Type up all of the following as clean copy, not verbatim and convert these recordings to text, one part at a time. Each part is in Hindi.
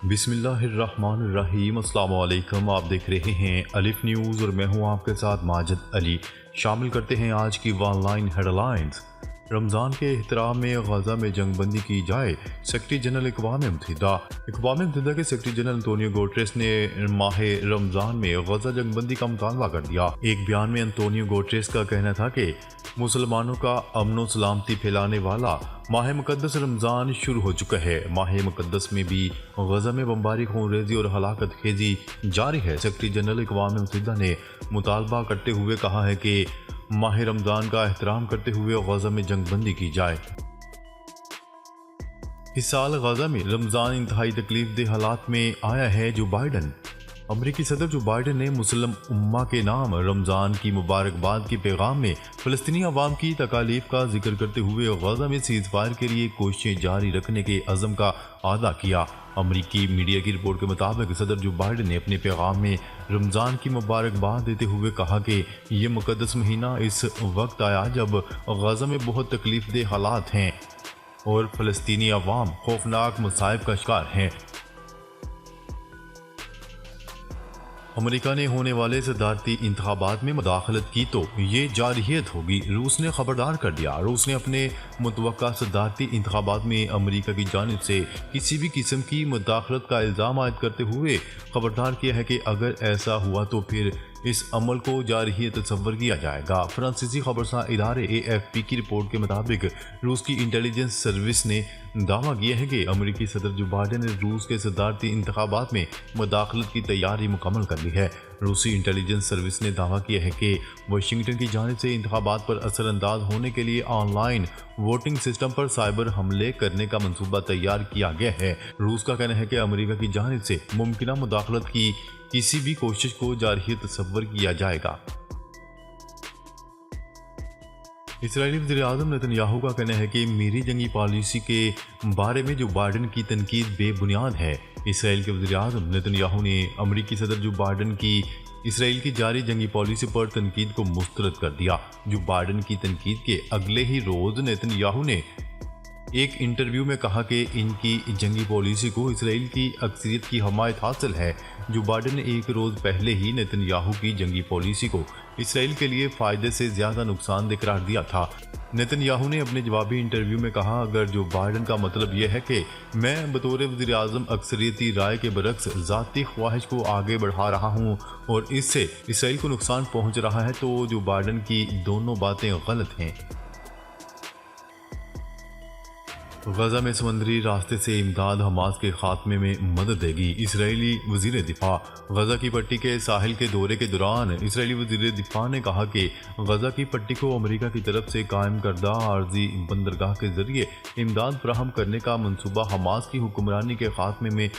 बिस्मिल्लाहिर्रहमानिर्रहीम। अस्सलाम वालेकुम। आप देख रहे हैं अलिफ न्यूज़ और मैं हूं आपके साथ माजिद अली। शामिल करते हैं आज की ऑनलाइन हेडलाइंस। रमज़ान के एहतराम में गजा में जंगबंदी की जाए, सेक्रेटरी जनरल अक़वाम-ए-मुत्तहिदा के सेक्रेटरी जनरल अंतोनियो गुटेरेस ने माह रमज़ान में गजा जंगबंदी का मुतालबा कर दिया। एक बयान में अंतोनियो गुटेरेस का कहना था कि मुसलमानों का अमन व सलामती फैलाने वाला माह मुकद्दस रमज़ान शुरू हो चुका है। माह मुकद्दस में भी गजा में बमबारी, खूनरेज़ी और हलाकत खेजी जारी है। सेक्रेटरी जनरल अक़वाम-ए-मुत्तहिदा ने मुतालबा करते हुए कहा है कि माह रमज़ान का एहतराम करते हुए गजा में जंगबंदी की जाए। इस साल गजा में रमज़ान इंतहाई तकलीफदेह हालात में आया है। जो बाइडन अमरीकी सदर जो बाइडन ने मुस्लिम उम्मा के नाम रमज़ान की मुबारकबाद के पैगाम में फ़लस्तीनी अवाम की तकालीफ का जिक्र करते हुए गजा में सीज़ फायर के लिए कोशिशें जारी रखने के अज़म का आदा किया। अमरीकी मीडिया की रिपोर्ट के मुताबिक सदर जो बाइडन ने अपने पैगाम में रमज़ान की मुबारकबाद देते हुए कहा कि ये मुकद्दस महीना इस वक्त आया जब गजा में बहुत तकलीफदेह हालात हैं और फ़लस्तीनी अवाम खौफनाक मसाइब का शिकार हैं। अमेरिका ने होने वाले सदारती इंतखाबात में मुदाखलत की तो ये जारहियत होगी, रूस ने खबरदार कर दिया। रूस ने अपने मुतवक्का सदारती इंतखाबात में अमेरिका की जानिब से किसी भी किस्म की मुदाखलत का इल्ज़ाम आयद करते हुए खबरदार किया है कि अगर ऐसा हुआ तो फिर इस अमल को जारहियत तस्वर किया जाएगा। फ्रांसीसी खबरसा इदारे AFP की रिपोर्ट के मुताबिक रूस की इंटेलिजेंस सर्विस ने दावा किया है कि अमेरिकी सदर जो बाइडन ने रूस के सदारती इंतखाबात में मुदाखलत की तैयारी मुकम्मल कर ली है। रूसी इंटेलिजेंस सर्विस ने दावा किया है कि वाशिंगटन की जानिब से इंतखाबात पर असरअंदाज होने के लिए ऑनलाइन वोटिंग सिस्टम पर साइबर हमले करने का मंसूबा तैयार किया गया है। रूस का कहना है कि अमेरिका की जानिब से मुमकिन मुदाखलत की किसी भी कोशिश को जारहियत तस्वर किया जाएगा। इसराइली वज़ीर-ए-आज़म नेतन्याहू का कहना है कि मेरी जंगी पॉलिसी के बारे में जो बाइडन की तनकीद बेबुनियाद है। इसराइल के वज़ीर-ए-आज़म नेतन्याहू ने अमरीकी सदर जो बाइडन की इसराइल की जारी जंगी पॉलिसी पर तनकीद को मुस्तरद कर दिया। जो बाइडन की तनकीद के अगले ही रोज़ नेतन्याहू ने एक इंटरव्यू में कहा कि इनकी जंगी पॉलिसी को इसराइल की अक्सरियत की हमायत हासिल है। जो बाइडन ने एक रोज़ पहले ही नेतन्याहू की जंगी पॉलिसी को इसराइल के लिए फ़ायदे से ज़्यादा नुकसानदेह करार दिया था। नेतन्याहू ने अपने जवाबी इंटरव्यू में कहा, अगर जो बाइडन का मतलब यह है कि मैं बतौर वज़ीर-ए-आज़म अक्सरियती राय के बरक्स ज़ाती ख्वाहिश को आगे बढ़ा रहा हूँ और इससे इसराइल को नुकसान पहुँच रहा है, तो जो बाइडन की दोनों बातें गलत हैं। गजा में समंदरी रास्ते से इमदाद हमास के खात्मे में मदद देगी। इसराइली वज़ीर दिफा गजा की पट्टी के साहिल के दौरे के दौरान इसराइली वज़ीर दिफा ने कहा कि गजा की पट्टी को अमेरिका की तरफ से कायम करदा आर्जी बंदरगाह के जरिए इमदाद फराहम करने का मंसूबा हमास की हुक्मरानी के खात्मे में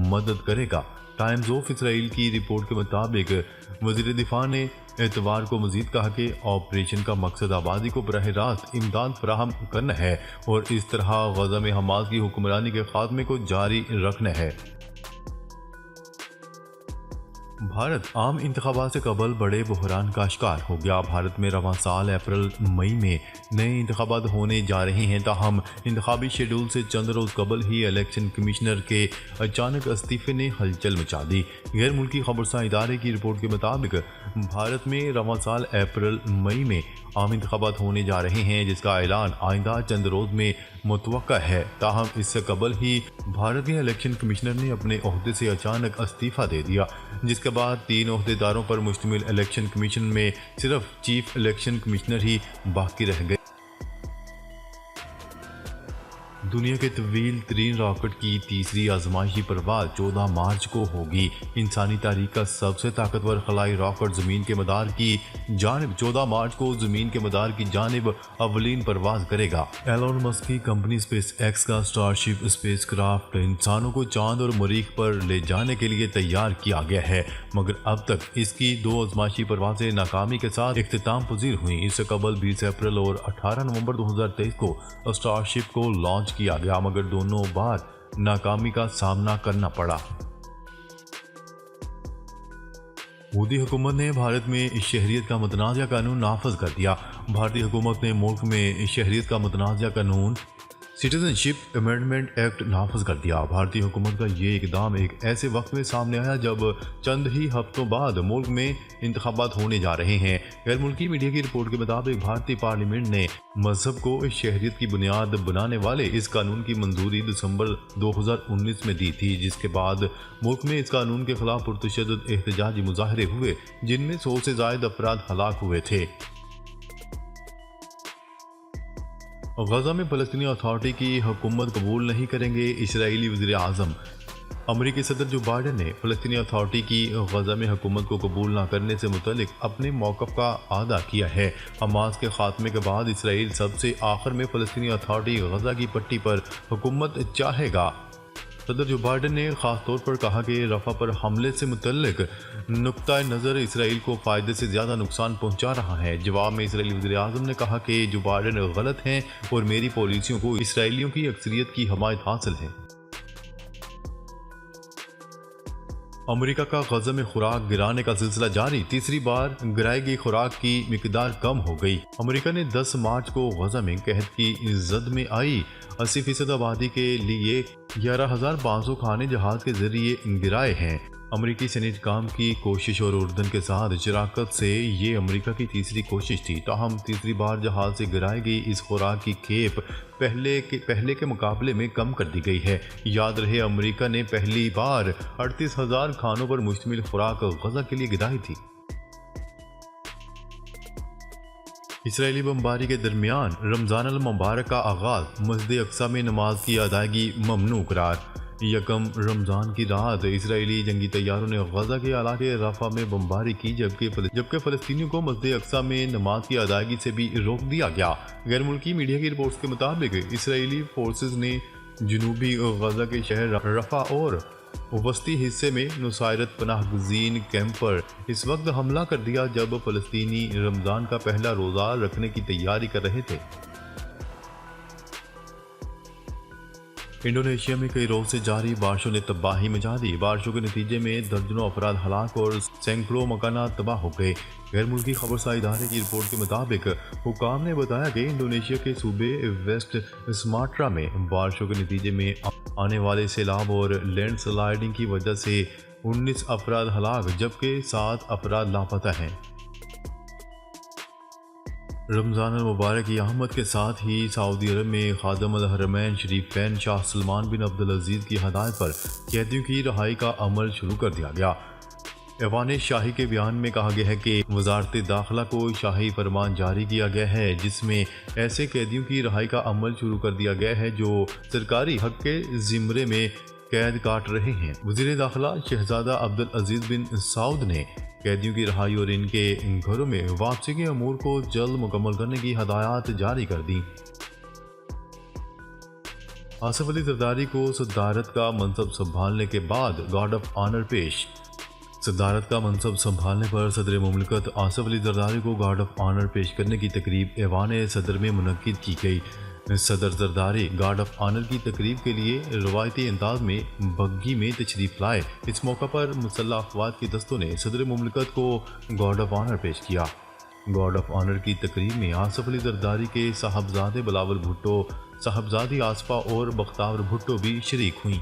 मदद करेगा। टाइम्स ऑफ इसराइल की रिपोर्ट के मुताबिक वज़ीर दिफा ने एतवार को मजीद कहा कि ऑपरेशन का मकसद आबादी को बराह रास्त इमदाद फराहम करना है और इस तरह गजा में हमास की हुक्मरानी के खात्मे को जारी रखना है। भारत आम इंतखाबात से कबल बड़े बहरान का शिकार हो गया। भारत में रवां साल अप्रैल मई में नए इंतखाबात होने जा रहे हैं, ताहम इंतखाबी शेड्यूल से चंद रोज़ कबल ही इलेक्शन कमिश्नर के अचानक इस्तीफे ने हलचल मचा दी। गैर मुल्की खबरसा इदारे की रिपोर्ट के मुताबिक भारत में रवां साल अप्रैल मई में आम इंतखाबात होने जा रहे हैं, जिसका ऐलान आइंदा चंद रोज़ में मुतवक्का है। ताहम इससे कबल ही भारत के इलेक्शन कमिश्नर ने अपने ओहदे से अचानक इस्तीफ़ा दे दिया, जिसके बाद 3 ओहदेदारों पर मुश्तमिल इलेक्शन कमीशन में सिर्फ चीफ इलेक्शन कमिश्नर ही बाकी रह गए। दुनिया के तवील तरीन रॉकेट की तीसरी आजमाइशी परवाज 14 मार्च को होगी। इंसानी तारीख का सबसे ताकतवर खलाई रॉकेट ज़मीन के मदार की जानिब 14 मार्च को ज़मीन के मदार की जानिब अवलीन परवाज करेगा। एलोन मस्क की कंपनी स्पेस एक्स का स्टारशिप स्पेस क्राफ्ट इंसानों को चांद और मरीख पर ले जाने के लिए तैयार किया गया है, मगर अब तक इसकी 2 आजमाइशी परवाजें नाकामी के साथ इख्तिताम पजीर हुई। इससे कबल 20 अप्रैल और 18 नवंबर 2023 को स्टारशिप को लॉन्च किया गया, मगर दोनों बार नाकामी का सामना करना पड़ा। मोदी हुकूमत ने भारत में शहरियत का मुतनाज़ा कानून नाफज कर दिया। भारतीय हुकूमत ने मुल्क में शहरियत का मुतनाज़ा कानून सिटीजनशिप अमेंडमेंट एक्ट नाफज कर दिया। भारतीय हुकूमत का ये इकदाम एक ऐसे वक्त में सामने आया जब चंद ही हफ्तों बाद मुल्क में इंतखाबात होने जा रहे हैं। गैर मुल्की मीडिया की रिपोर्ट के मुताबिक भारतीय पार्लियामेंट ने मजहब को शहरियत की बुनियाद बनाने वाले इस कानून की मंजूरी दिसंबर 2019 में दी थी, जिसके बाद मुल्क में इस कानून के खिलाफ पुरतशद्दुद एहतजाजी मुजाहरे हुए, जिनमें 100 से ज्यादा अफराद हलाक हुए थे। गजा में फ़लस्तीनी अथॉरिटी की हुकूमत कबूल नहीं करेंगे इजरायली वज़ीर आज़म। अमरीकी सदर जो बाइडन ने फ़लस्तीनी अथॉरिटी की गजा में हुकूमत को कबूल न करने से मुतल्लिक अपने मौक़िफ़ का आदा किया है। हमास के ख़ात्मे के बाद इसराइल सबसे आखिर में फ़लस्तीनी अथॉरिटी गजा की पट्टी पर हुकूमत चाहेगा। सदर जो बाइडन ने ख़ास तौर पर कहा कि रफ़ा पर हमले से मुतल्लिक नुक्ता नज़र इसराइल को फ़ायदे से ज़्यादा नुकसान पहुँचा रहा है। जवाब में इसराइली वज़ीर आज़म ने कहा कि जो बाइडन गलत हैं और मेरी पॉलिसियों को इसराइलियों की अक्सरियत की हमायत हासिल है। अमेरिका का गजा में खुराक गिराने का सिलसिला जारी। तीसरी बार गिराई गई खुराक की मिकदार कम हो गई। अमेरिका ने 10 मार्च को गजा में कहत की जद में आई 80% आबादी के लिए 11,500 खाने जहाज के जरिए गिराए हैं। अमेरिकी सेनेट काम की कोशिश और उर्दन के साथ शराकत से ये अमेरिका की तीसरी कोशिश थी। ताहम तीसरी बार जहाज से गिराई गई इस खुराक की खेप पहले के मुकाबले में कम कर दी गई है। याद रहे अमेरिका ने पहली बार 38,000 खानों पर मुश्तमिल खुराक गजा के लिए गिराई थी। इसराइली बमबारी के दरमियान रमज़ान अल मुबारक का आगाज़, मस्जिद अक्सा में नमाज की अदायगी ममनू करार। यकम रमज़ान की रात इसराइली जंगी तैयारों ने गजा के इलाके रफ़ा में बमबारी की, जबकि फ़लस्तीनियों को मस्जिद अक्सा में नमाज की अदायगी से भी रोक दिया गया। गैर मुल्की मीडिया की रिपोर्ट्स के मुताबिक इसराइली फोर्सेस ने जनूबी गजा के शहर रफ़ा और वस्ती हिस्से में नुसायरत पनाहगज़ीन कैंप पर इस वक्त हमला कर दिया जब फ़लस्तीनी रमज़ान का पहला रोज़ा रखने की तैयारी कर रहे थे। इंडोनेशिया में कई रोज से जारी बारिशों ने तबाही मचा दी। बारिशों के नतीजे में दर्जनों अफराद हलाक और सैकड़ों मकाना तबाह हो गए। गैर मुल्की खबरसार इदारे की रिपोर्ट के मुताबिक हुकाम ने बताया कि इंडोनेशिया के सूबे वेस्ट सुमात्रा में बारिशों के नतीजे में आने वाले सैलाब और लैंडस्लाइडिंग की वजह से 19 अफराद हलाक जबकि 7 अफराद लापता हैं। रमज़ान अल मुबारक की आहमद के साथ ही सऊदी अरब में खादिम अल हरमैन शरीफैन शाह सलमान बिन अब्दुल अजीज़ की हदायत पर कैदियों की रहाई का अमल शुरू कर दिया गया। ऐवान शाही के बयान में कहा गया है कि वजारत दाखिला को शाही फरमान जारी किया गया है, जिसमें ऐसे कैदियों की रहाई का अमल शुरू कर दिया गया है जो सरकारी हक के ज़िम्रे में कैद काट रहे हैं। वज़ीर दाखिला शहजादा अब्दुल अजीज़ बिन सऊद ने कैदियों की रहाई और इनके घरों में वापसी के अमूर को जल्द मुकम्मल करने की हदायत जारी कर दी। आसिफ अली जरदारी को सदारत का मनसब संभालने के बाद गार्ड ऑफ ऑनर पेश। सदारत का मनसब संभालने पर सदर मुमलिकत आसिफ अली जरदारी को गार्ड ऑफ ऑनर पेश करने की तकरीब ऐवान सदर में मुनक्किद की गई। सदर जरदारी गार्ड ऑफ ऑनर की तकरीब के लिए रवायती अंदाज में बग्गी में तशरीफ लाए। इस मौका पर मुसल्लह अफवाज की दस्तों ने सदर मुमलिकत को गार्ड ऑफ ऑनर पेश किया। गार्ड ऑफ ऑनर की तकरीब में आसिफ अली जरदारी के साहबजादे बिलावल भुट्टो, साहबजादी आसफा और बख्तावर भुट्टो भी शरीक हुई।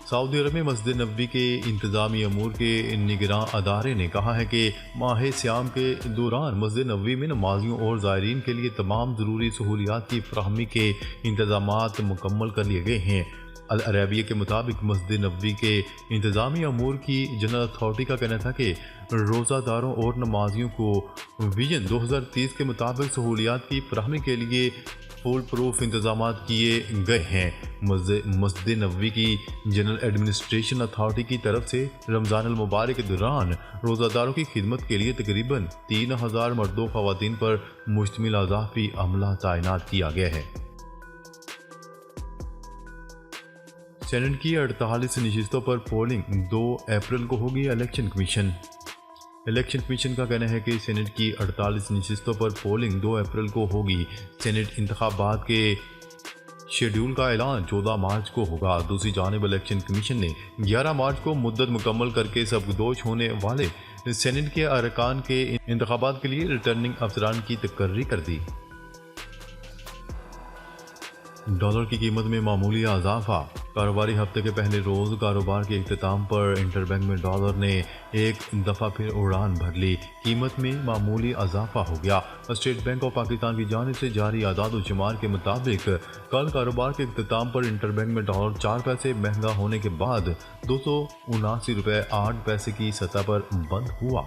सऊदी अरब में मस्जिद नबवी के इंतज़ामी अमूर के निगरां अदारे ने कहा है कि माह सियाम के दौरान मस्जिद नबवी में नमाजियों और ज़ायरीन के लिए तमाम ज़रूरी सहूलियात की फराहमी के इंतज़ामात मुकम्मल कर लिए गए हैं। अल अरबिया के मुताबिक मस्जिद नबवी के इंतज़ामी अमूर की जनरल अथॉरिटी का कहना था कि रोज़ादारों और नमाजियों को विजन 2030 के मुताबिक सहूलियात की फराहमी के लिए फुल प्रूफ इंतजाम किए गए हैं। मस्जिद नबवी की जनरल एडमिनिस्ट्रेशन अथॉरिटी की तरफ से रमज़ान अल मुबारक के दौरान रोज़ादारों की खिदमत के लिए तकरीबन 3000 मर्दों ख़वातीन पर मुश्तमिल अज़ाफ़ी अमला तैनात किया गया है। सेनेट की 48 नशिस्तों पर पोलिंग 2 अप्रैल को होगी। इलेक्शन कमीशन का कहना है कि सेनेट की 48 नशिस्तों पर पोलिंग 2 अप्रैल को होगी। सेनेट इंतखाबात के शेड्यूल का ऐलान 14 मार्च को होगा। दूसरी जानिब इलेक्शन कमीशन ने 11 मार्च को मुद्दत मुकम्मल करके सबकदोश होने वाले सेनेट के अरकान के इंतखाबात के लिए रिटर्निंग अफसरान की तकर्री कर दी। डॉलर की कीमत में मामूली इजाफा। कारोबारी हफ्ते के पहले रोज कारोबार के इख्तिताम पर इंटरबैंक में डॉलर ने एक दफ़ा फिर उड़ान भर ली। कीमत में मामूली इजाफा हो गया। स्टेट बैंक ऑफ पाकिस्तान की जानिब से जारी आदाद-ओ-शुमार के मुताबिक कल कारोबार के इख्तिताम पर इंटरबैंक में डॉलर 4 पैसे महंगा होने के बाद 279 रुपये 8 पैसे की सतह पर बंद हुआ।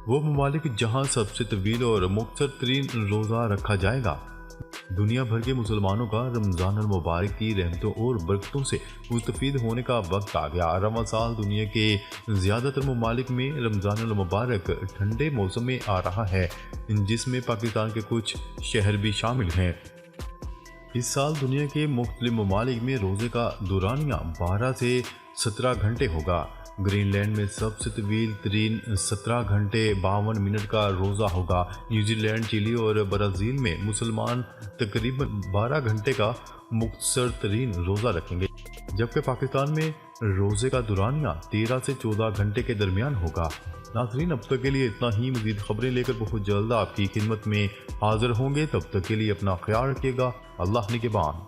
वो ममालिक जहां सबसे तवील और मुख्तर तरीन रोज़ा रखा जाएगा। दुनिया भर के मुसलमानों का रमज़ान अल मुबारक की रहमतों और बरकतों से मुस्तफ़ीद होने का वक्त आ गया। रवां साल दुनिया के ज़्यादातर ममालिक में रमज़ान अल मुबारक ठंडे मौसम में आ रहा है, जिसमें पाकिस्तान के कुछ शहर भी शामिल हैं। इस साल दुनिया के मुख्तलिफ ममालिक में रोज़े का दौरानिया 12 से 17 घंटे होगा। ग्रीनलैंड में सबसे तवील तरीन 17 घंटे 52 मिनट का रोज़ा होगा। न्यूजीलैंड, चिली और ब्राज़ील में मुसलमान तकरीबन 12 घंटे का मुख्तसर तरीन रोज़ा रखेंगे, जबकि पाकिस्तान में रोज़े का दौरानिया 13 से 14 घंटे के दरमियान होगा। नाज़रीन, अब तक के लिए इतना ही। मज़ीद खबरें लेकर बहुत जल्द आपकी खिदमत में हाजिर होंगे। तब तक के लिए अपना ख्याल रखिएगा। अल्लाह निगहबान।